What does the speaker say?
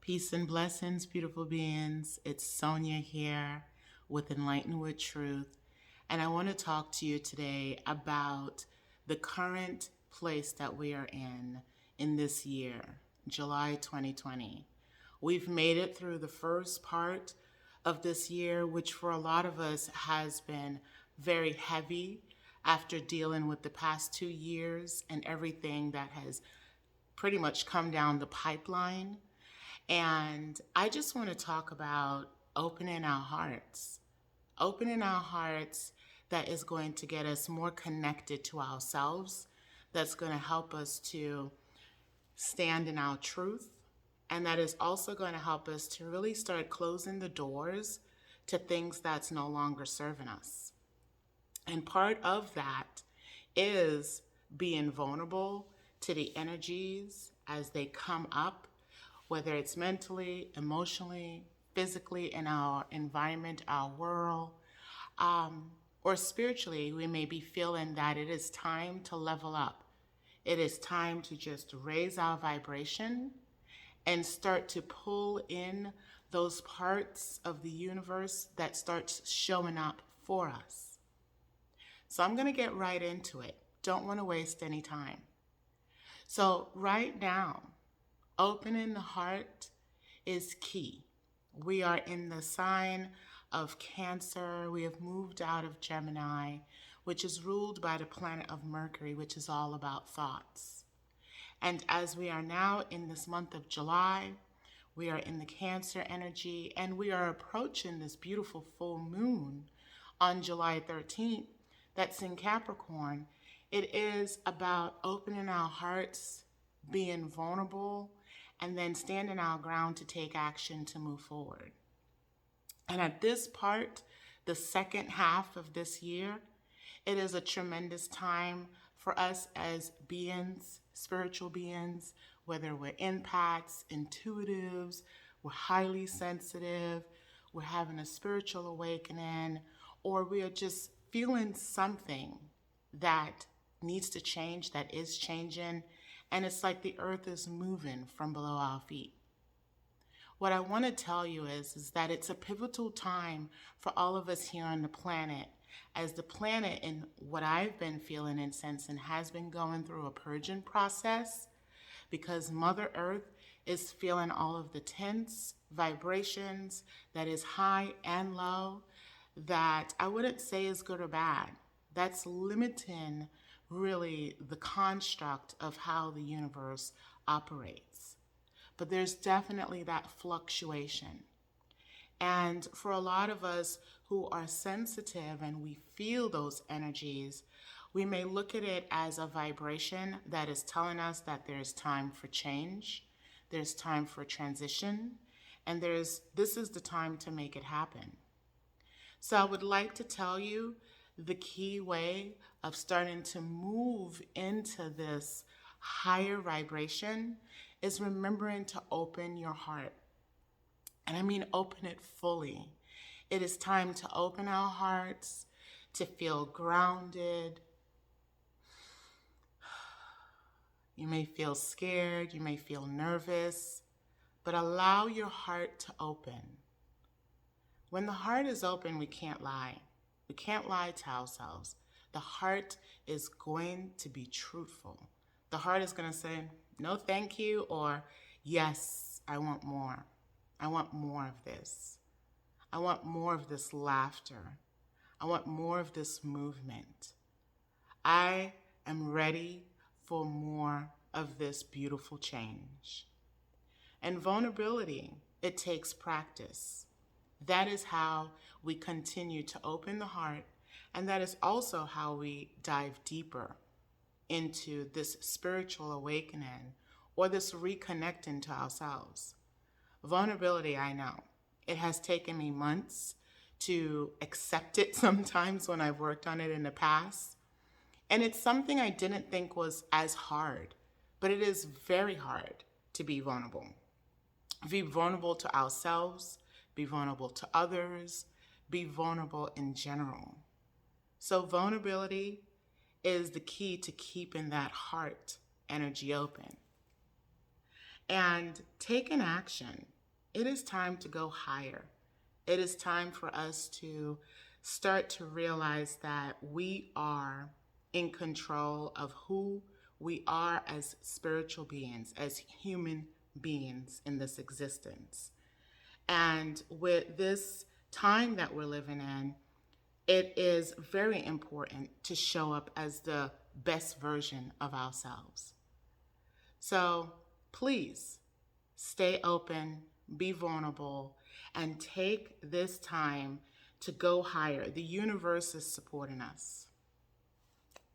Peace and blessings, beautiful beings. It's Sonia here with Enlighten with Truth. And I want to talk to you today about the current place that we are in this year, July 2020. We've made it through the first part of this year, which for a lot of us has been very heavy after dealing with the past 2 years and everything that has pretty much come down the pipeline. And I just want to talk about opening our hearts that is going to get us more connected to ourselves, that's going to help us to stand in our truth, and that is also going to help us to really start closing the doors to things that's no longer serving us. And part of that is being vulnerable to the energies as they come up, whether it's mentally, emotionally, physically in our environment, our world, or spiritually. We may be feeling that it is time to level up. It is time to just raise our vibration and start to pull in those parts of the universe that starts showing up for us. So I'm going to get right into it. Don't want to waste any time. So right now, opening the heart is key. We are in the sign of Cancer. We have moved out of Gemini, which is ruled by the planet of Mercury, which is all about thoughts. And as we are now in this month of July, we are in the Cancer energy, and we are approaching this beautiful full moon on July 13th that's in Capricorn. It is about opening our hearts, being vulnerable, and then standing our ground to take action to move forward. And at this part, the second half of this year, it is a tremendous time for us as beings, spiritual beings, whether we're empaths, intuitives, we're highly sensitive, we're having a spiritual awakening, or we are just feeling something that needs to change, that is changing, and it's like the earth is moving from below our feet. What I want to tell you is that it's a pivotal time for all of us here on the planet, as the planet, in what I've been feeling and sensing, has been going through a purging process, because Mother Earth is feeling all of the tense vibrations that is high and low, that I wouldn't say is good or bad. That's limiting really the construct of how the universe operates. But there's definitely that fluctuation. And for a lot of us who are sensitive and we feel those energies, we may look at it as a vibration that is telling us that there's time for change, there's time for transition, and this is the time to make it happen. So I would like to tell you the key way of starting to move into this higher vibration is remembering to open your heart. And I mean open it fully. It is time to open our hearts, to feel grounded. You may feel scared, you may feel nervous, but allow your heart to open. When the heart is open, we can't lie. We can't lie to ourselves. The heart is going to be truthful. The heart is going to say, no, thank you, or yes, I want more. I want more of this. I want more of this laughter. I want more of this movement. I am ready for more of this beautiful change. And vulnerability, it takes practice. That is how we continue to open the heart, and that is also how we dive deeper into this spiritual awakening or this reconnecting to ourselves. Vulnerability, I know, it has taken me months to accept it sometimes when I've worked on it in the past. And it's something I didn't think was as hard, but it is very hard to be vulnerable. Be vulnerable to ourselves, be vulnerable to others, be vulnerable in general. So vulnerability is the key to keeping that heart energy open. And taking action it is time to go higher. It is time for us to start to realize that we are in control of who we are as spiritual beings, as human beings in this existence. And with this time that we're living in, it is very important to show up as the best version of ourselves. So please stay open, be vulnerable, and take this time to go higher. The universe is supporting us.